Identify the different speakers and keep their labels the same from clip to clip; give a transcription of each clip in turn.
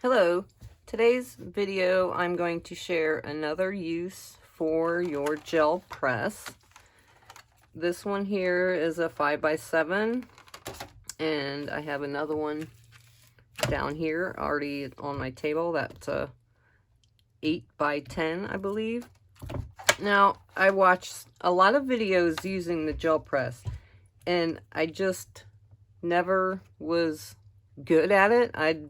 Speaker 1: Hello, today's video I'm going to share another use for your gel press. This one here is a 5x7 and I have another one down here already on my table that's a 8x10 I believe. Now I watched a lot of videos using the gel press and I just never was good at it. I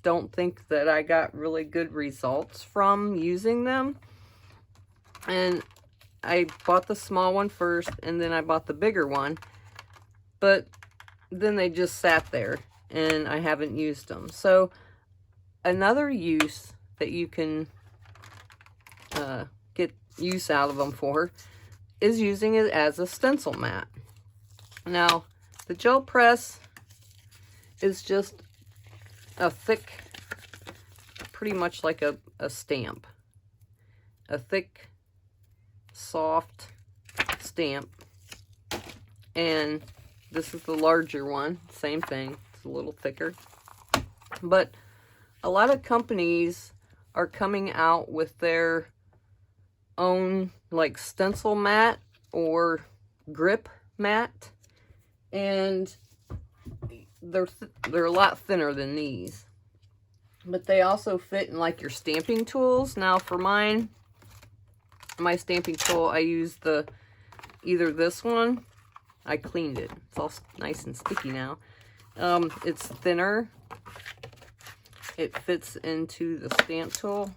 Speaker 1: don't think that I got really good results from using them. And I bought the small one first and then I bought the bigger one. But then they just sat there and I haven't used them. So another use that you can get use out of them for is using it as a stencil mat. Now the gel press is just a thick, pretty much like a stamp. A thick, soft stamp. And this is the larger one. Same thing. It's a little thicker. But a lot of companies are coming out with their own like stencil mat or grip mat. And they're a lot thinner than these, but they also fit in like your stamping tools. Now for mine, my stamping tool, I use either this one. I cleaned it. It's all nice and sticky now. It's thinner. It fits into the stamp tool.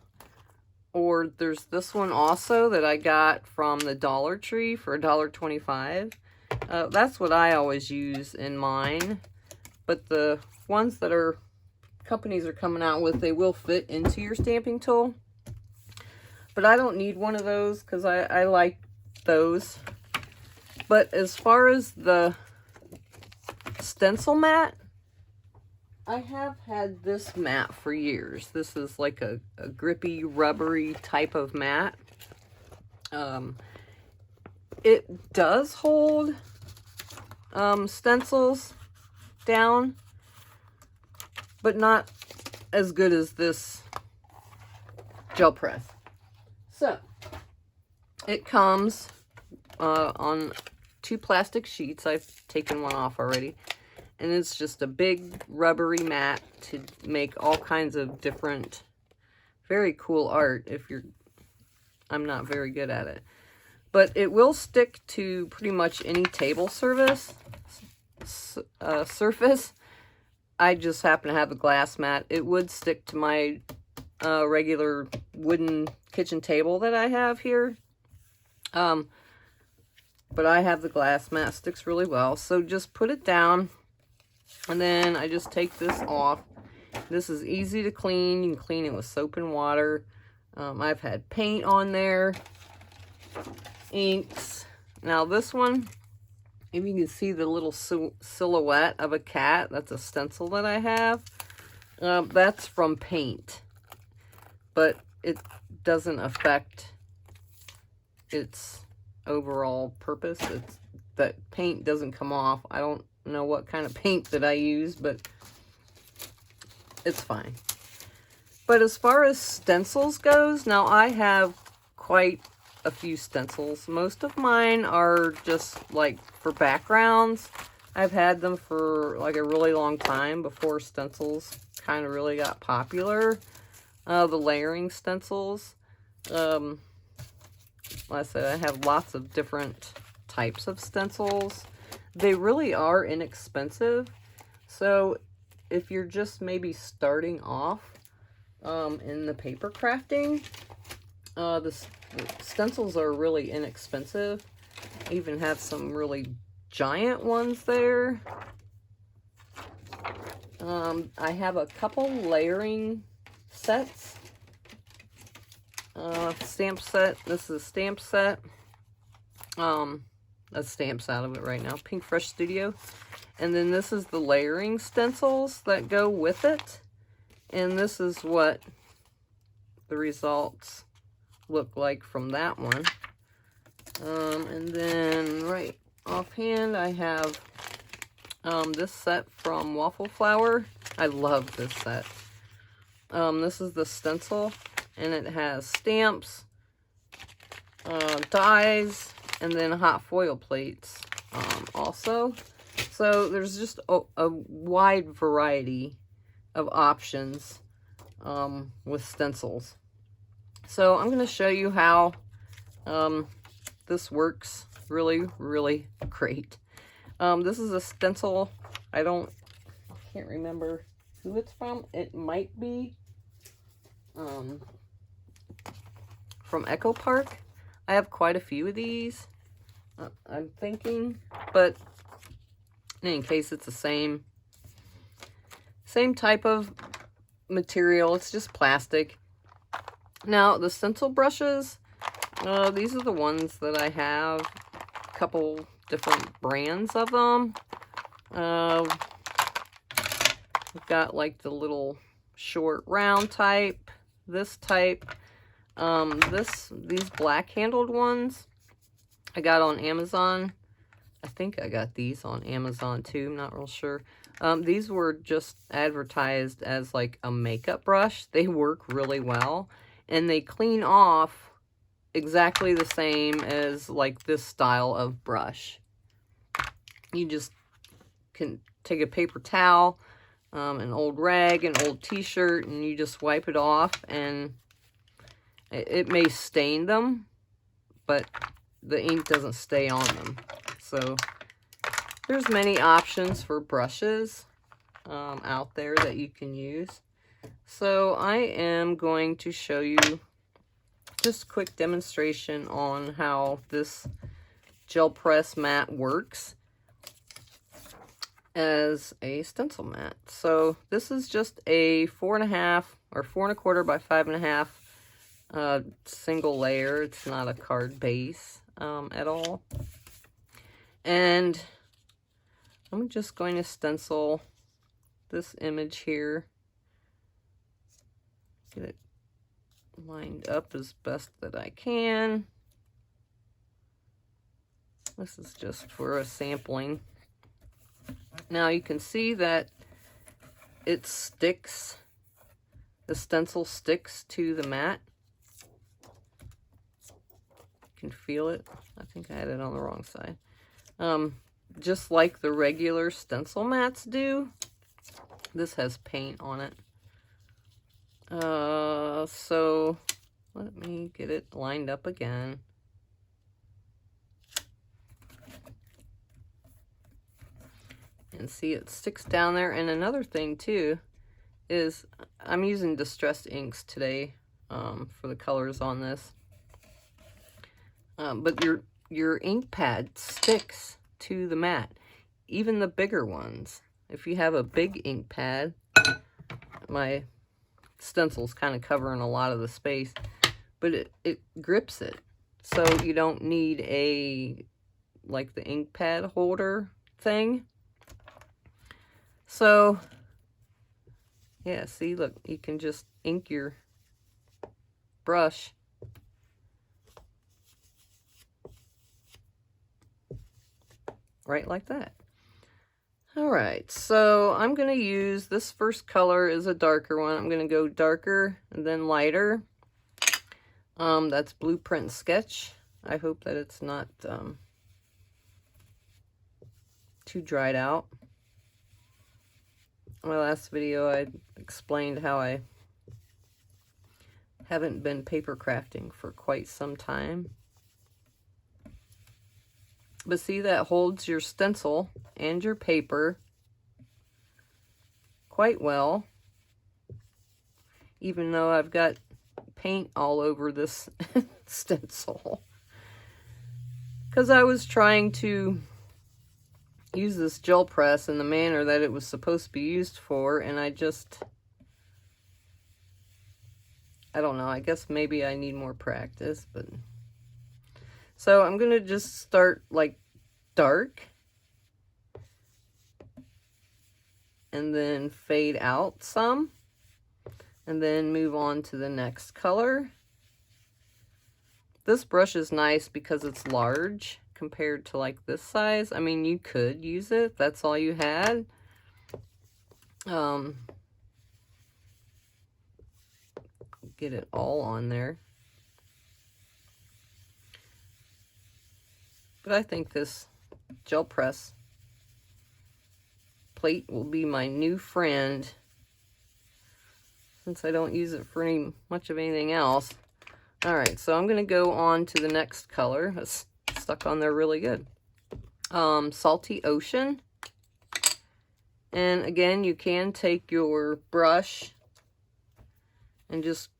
Speaker 1: Or there's this one also that I got from the Dollar Tree for $1.25. That's what I always use in mine. But the ones that companies are coming out with, they will fit into your stamping tool. But I don't need one of those because I like those. But as far as the stencil mat, I have had this mat for years. This is like a grippy, rubbery type of mat. It does hold stencils down, but not as good as this gel press. So it comes on 2 plastic sheets. I've taken one off already, and it's just a big rubbery mat to make all kinds of different very cool art. I'm not very good at it, but it will stick to pretty much any table surface. I just happen to have a glass mat. It would stick to my regular wooden kitchen table that I have here. But I have the glass mat. It sticks really well. So just put it down. And then I just take this off. This is easy to clean. You can clean it with soap and water. I've had paint on there. Inks. Now this one, if you can see the little silhouette of a cat, that's a stencil that I have. That's from paint. But it doesn't affect its overall purpose. That paint doesn't come off. I don't know what kind of paint that I use, but it's fine. But as far as stencils goes, now I have quite a few stencils. Most of mine are just like for backgrounds. I've had them for like a really long time before stencils kind of really got popular. The layering stencils. Like I said, I have lots of different types of stencils. They really are inexpensive. So if you're just maybe starting off in the paper crafting, the stencils are really inexpensive. I even have some really giant ones there. I have a couple layering sets. Stamp set. This is a stamp set. That stamps out of it right now. Pink Fresh Studio. And then this is the layering stencils that go with it. And this is what the results look like from that one. And then right offhand I have this set from Waffle Flower. I love this set. This is the Stencil, and it has stamps, dies, and then hot foil plates also. So there's just a wide variety of options with stencils. So I'm going to show you how this works really, really great. This is a stencil. I can't remember who it's from. It might be from Echo Park. I have quite a few of these, I'm thinking, but in any case, it's the same type of material. It's just plastic. Now, the stencil brushes, these are the ones that I have. A couple different brands of them. We've got like the little short round type, this type. These black handled ones I got on Amazon. I think I got these on Amazon too. I'm not real sure. These were just advertised as like a makeup brush. They work really well, and they clean off exactly the same as like this style of brush. You just can take a paper towel, an old rag, an old t-shirt, and you just wipe it off, and it may stain them, but the ink doesn't stay on them. So there's many options for brushes out there that you can use. So I am going to show you just a quick demonstration on how this gel press mat works as a stencil mat. So this is just a 4.5 or 4 1/4 by 5.5 single layer. It's not a card base at all. And I'm just going to stencil this image here. Get it lined up as best that I can. This is just for a sampling. Now you can see that it sticks, the stencil sticks to the mat. You can feel it. I think I had it on the wrong side. Just like the regular stencil mats do. This has paint on it. So let me get it lined up again. And see, it sticks down there. And another thing too is I'm using distressed inks today for the colors on this. But your ink pad sticks to the mat, even the bigger ones. If you have a big ink pad, my stencil's kind of covering a lot of the space, but it grips it. So you don't need like the ink pad holder thing. So yeah, see, look, you can just ink your brush right like that. All right, so I'm going to use this first color is a darker one. I'm going to go darker and then lighter. That's Blueprint Sketch. I hope that it's not too dried out. In my last video, I explained how I haven't been paper crafting for quite some time. But see, that holds your stencil and your paper quite well, even though I've got paint all over this stencil. Because I was trying to use this gel press in the manner that it was supposed to be used for, and I don't know, I guess maybe I need more practice, but... So I'm going to just start like dark and then fade out some and then move on to the next color. This brush is nice because it's large compared to like this size. I mean, you could use it if that's all you had. get it all on there. But I think this gel press plate will be my new friend since I don't use it for much of anything else. All right, so I'm going to go on to the next color. It's stuck on there really good. Salty Ocean. And again, you can take your brush and just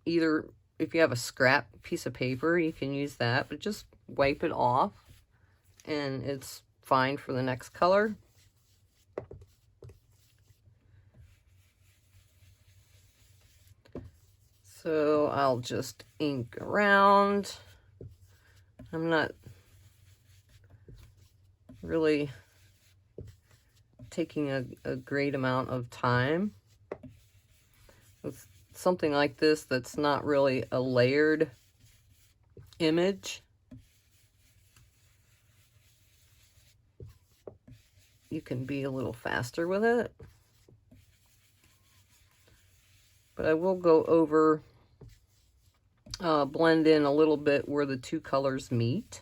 Speaker 1: either, if you have a scrap piece of paper, you can use that, but just wipe it off and it's fine for the next color. So I'll just ink around. I'm not really taking a great amount of time with something like this that's not really a layered image. You can be a little faster with it. But I will go over, blend in a little bit where the two colors meet.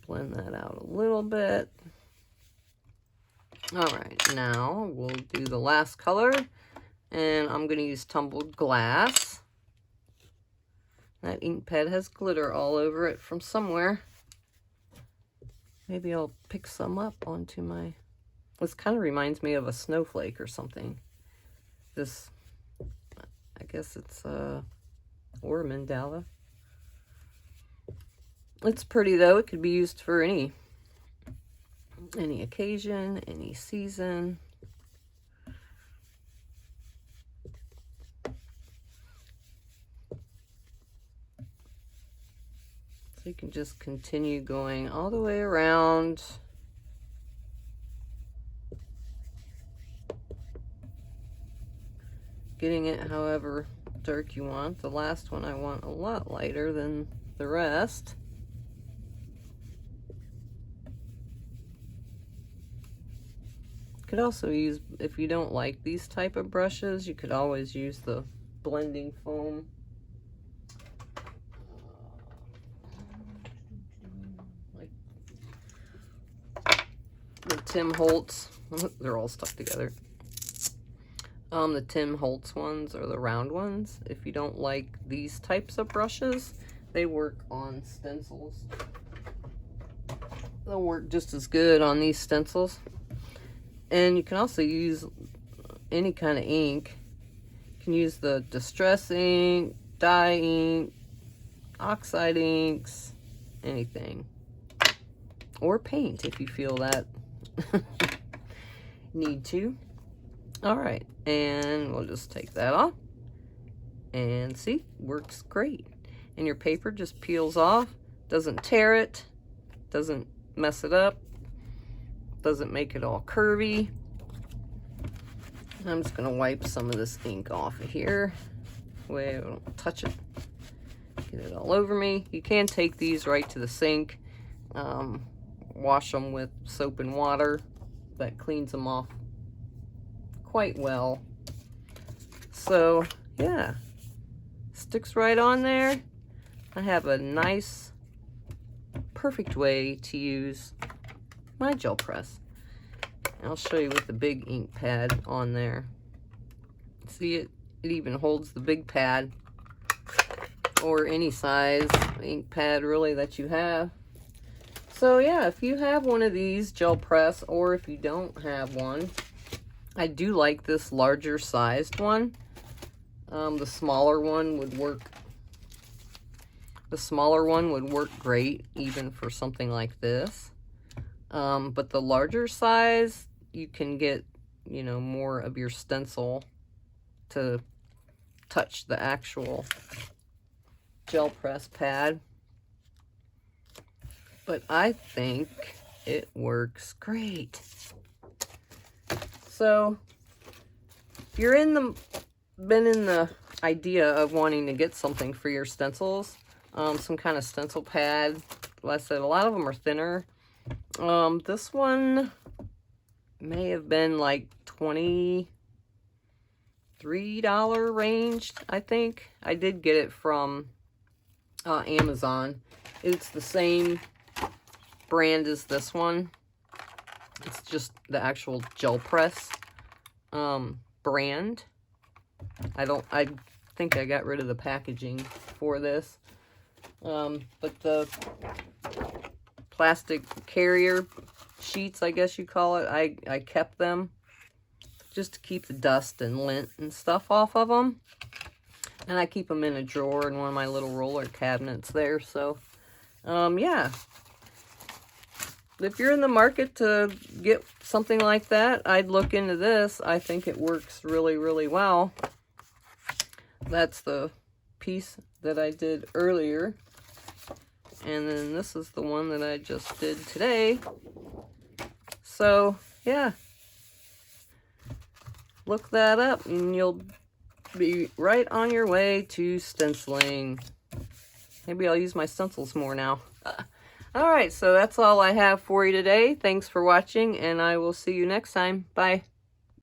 Speaker 1: Blend that out a little bit. All right, now we'll do the last color, and I'm going to use Tumbled Glass. That ink pad has glitter all over it from somewhere. Maybe I'll pick some up onto my... This kind of reminds me of a snowflake or something. This, I guess it's or a mandala. It's pretty though. It could be used for any occasion, any season. So you can just continue going all the way around. Getting it however dark you want. The last one I want a lot lighter than the rest. Could also use, if you don't like these type of brushes, you could always use the blending foam. Like the Tim Holtz, they're all stuck together. The Tim Holtz ones are the round ones. If you don't like these types of brushes, they work on stencils. They'll work just as good on these stencils. And you can also use any kind of ink. You can use the distress ink, dye ink, oxide inks, anything. Or paint if you feel that need to. All right, and we'll just take that off. And see, works great. And your paper just peels off, doesn't tear it, doesn't mess it up. Doesn't make it all curvy. I'm just going to wipe some of this ink off of here. Way I don't touch it. Get it all over me. You can take these right to the sink. Wash them with soap and water. That cleans them off quite well. So, yeah. Sticks right on there. I have a nice, perfect way to use my gel press. I'll show you with the big ink pad on there. See, it even holds the big pad, or any size ink pad really that you have. So yeah, if you have one of these gel press, or if you don't have one, I do like this larger sized one. The smaller one would work. The smaller one would work great even for something like this. But the larger size, you can get, you know, more of your stencil to touch the actual gel press pad. But I think it works great. So, if you're been in the idea of wanting to get something for your stencils, some kind of stencil pad. Like I said, a lot of them are thinner. This one may have been like $23 range, I think. I did get it from Amazon. It's the same brand as this one. It's just the actual gel press brand. I think I got rid of the packaging for this. But the plastic carrier sheets, I guess you call it, I kept them just to keep the dust and lint and stuff off of them. And I keep them in a drawer in one of my little roller cabinets there. So, yeah. If you're in the market to get something like that, I'd look into this. I think it works really, really well. That's the piece that I did earlier. And then this is the one that I just did today. So, yeah. Look that up and you'll be right on your way to stenciling. Maybe I'll use my stencils more now. Alright, so that's all I have for you today. Thanks for watching, and I will see you next time. Bye.